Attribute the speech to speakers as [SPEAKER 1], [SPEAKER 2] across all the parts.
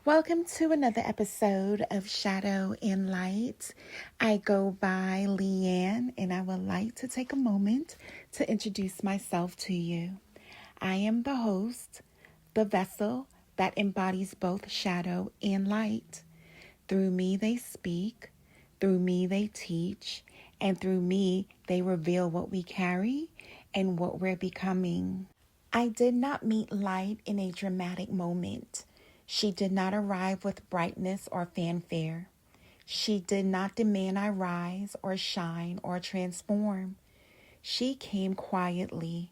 [SPEAKER 1] Welcome to another episode of Shadow and Light. I go by Leann, and I would like to take a moment to introduce myself to you. I am the host, the vessel that embodies both shadow and light. Through me they speak, through me they teach, and through me they reveal what we carry and what we're becoming. I did not meet light in a dramatic moment. She did not arrive with brightness or fanfare. She did not demand I rise or shine or transform. She came quietly,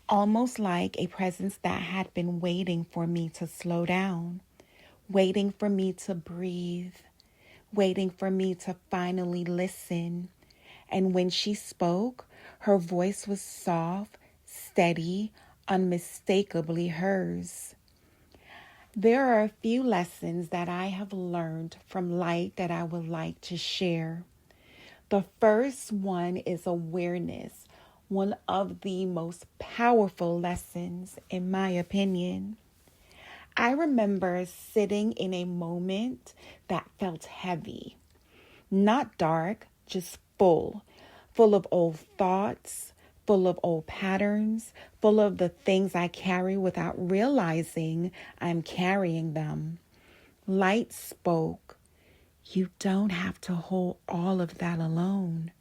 [SPEAKER 1] almost like a presence that had been waiting for me to slow down, waiting for me to breathe, waiting for me to finally listen. And when she spoke, her voice was soft, steady, unmistakably hers. There are a few lessons that I have learned from light that I would like to share. The first one is awareness, one of the most powerful lessons, in my opinion. I remember sitting in a moment that felt heavy, not dark, just full of old thoughts, full of old patterns, full of the things I carry without realizing I'm carrying them. Light spoke. You don't have to hold all of that alone.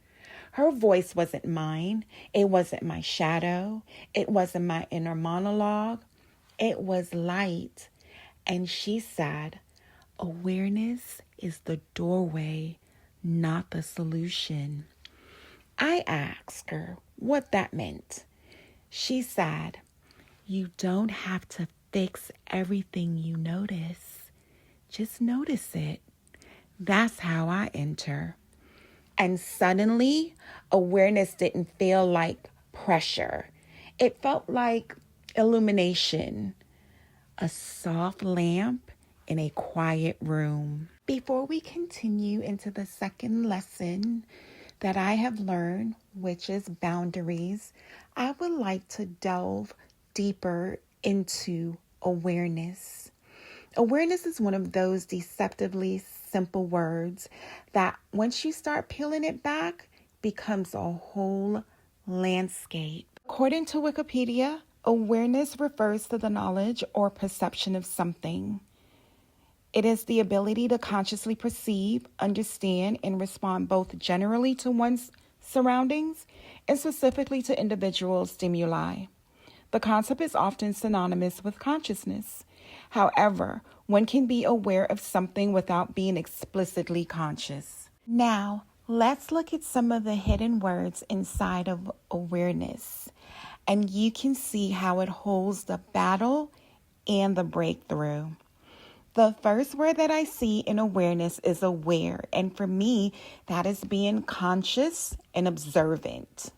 [SPEAKER 1] Her voice wasn't mine. It wasn't my shadow. It wasn't my inner monologue. It was light. And she said, awareness is the doorway, not the solution. I asked her what that meant. She said, you don't have to fix everything you notice. Just notice it. That's how I enter. And suddenly, awareness didn't feel like pressure. It felt like illumination, a soft lamp in a quiet room. Before we continue into the second lesson that I have learned, which is boundaries, I would like to delve deeper into awareness. Awareness is one of those deceptively simple words that once you start peeling it back, becomes a whole landscape. According to Wikipedia, awareness refers to the knowledge or perception of something. It is the ability to consciously perceive, understand, and respond both generally to one's surroundings and specifically to individual stimuli. The concept is often synonymous with consciousness. However, one can be aware of something without being explicitly conscious. Now, let's look at some of the hidden words inside of awareness, and you can see how it holds the battle and the breakthrough. The first word that I see in awareness is aware, and for me, that is being conscious and observant.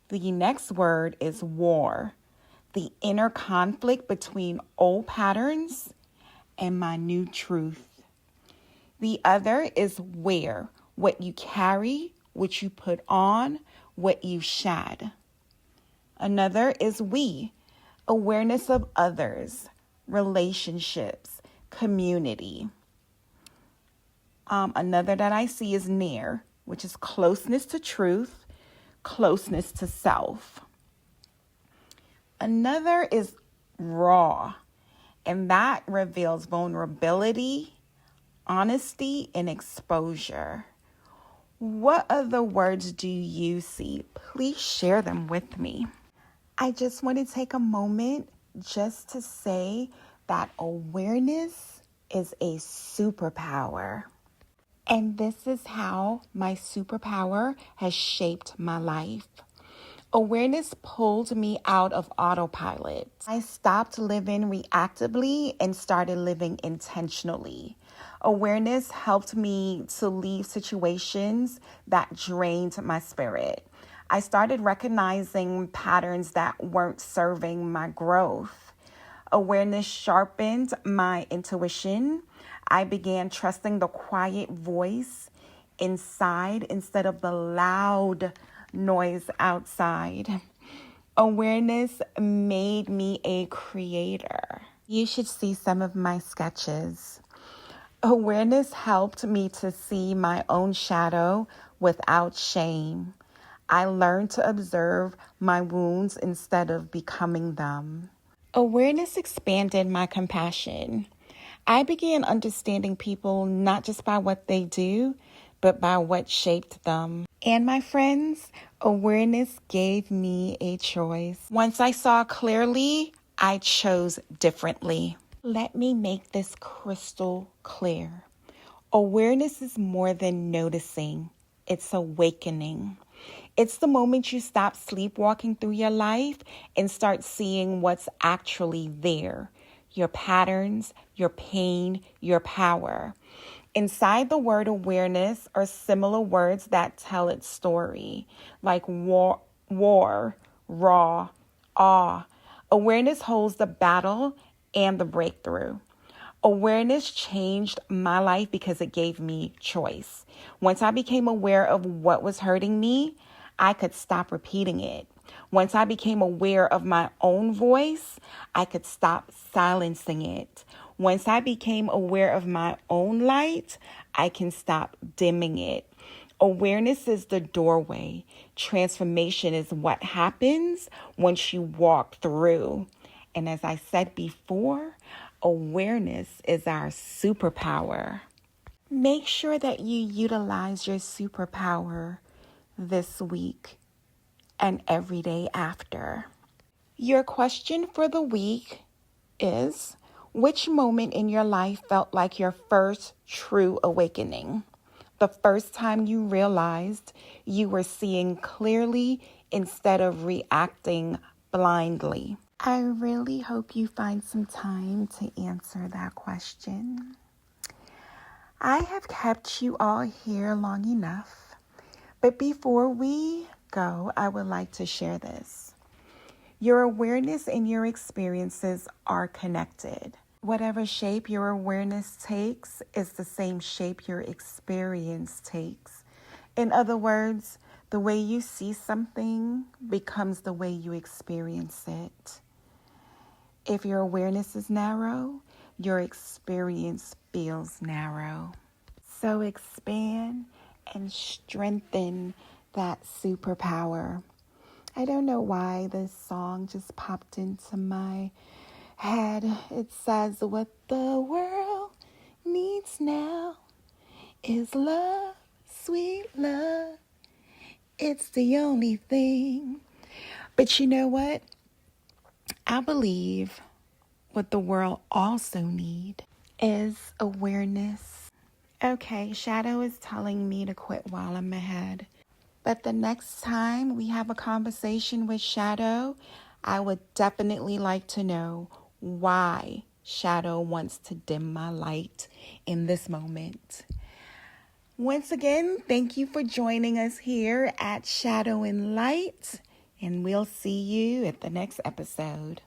[SPEAKER 1] The next word is war, the inner conflict between old patterns and my new truth. The other is wear, what you carry, what you put on, what you shed. Another is we, awareness of others, relationships, community. Another that I see is near, which is closeness to truth, closeness to self. Another is raw, and that reveals vulnerability, honesty, and exposure. What other words do you see? Please share them with me. I just want to take a moment just to say that awareness is a superpower. And this is how my superpower has shaped my life. Awareness pulled me out of autopilot. I stopped living reactively and started living intentionally. Awareness helped me to leave situations that drained my spirit. I started recognizing patterns that weren't serving my growth. Awareness sharpened my intuition. I began trusting the quiet voice inside instead of the loud noise outside. Awareness made me a creator. You should see some of my sketches. Awareness helped me to see my own shadow without shame. I learned to observe my wounds instead of becoming them. Awareness expanded my compassion. I began understanding people not just by what they do, but by what shaped them. And my friends, awareness gave me a choice. Once I saw clearly, I chose differently. Let me make this crystal clear. Awareness is more than noticing. It's awakening. It's the moment you stop sleepwalking through your life and start seeing what's actually there. Your patterns, your pain, your power. Inside the word awareness are similar words that tell its story, like war, raw, awe. Awareness holds the battle and the breakthrough. Awareness changed my life because it gave me choice. Once I became aware of what was hurting me, I could stop repeating it. Once I became aware of my own voice, I could stop silencing it. Once I became aware of my own light, I can stop dimming it. Awareness is the doorway. Transformation is what happens once you walk through. And as I said before, awareness is our superpower. Make sure that you utilize your superpower this week and every day after. Your question for the week is, which moment in your life felt like your first true awakening? The first time you realized you were seeing clearly instead of reacting blindly. I really hope you find some time to answer that question. I have kept you all here long enough, but before we go, I would like to share this. Your awareness and your experiences are connected. Whatever shape your awareness takes is the same shape your experience takes. In other words, the way you see something becomes the way you experience it. If your awareness is narrow, your experience feels narrow. So expand and strengthen that superpower. I don't know why this song just popped into my head. It says, what the world needs now is love, sweet love. It's the only thing. But you know what? I believe what the world also needs is awareness. Okay, Shadow is telling me to quit while I'm ahead. But the next time we have a conversation with Shadow, I would definitely like to know why Shadow wants to dim my light in this moment. Once again, thank you for joining us here at Shadow and Light, and we'll see you at the next episode.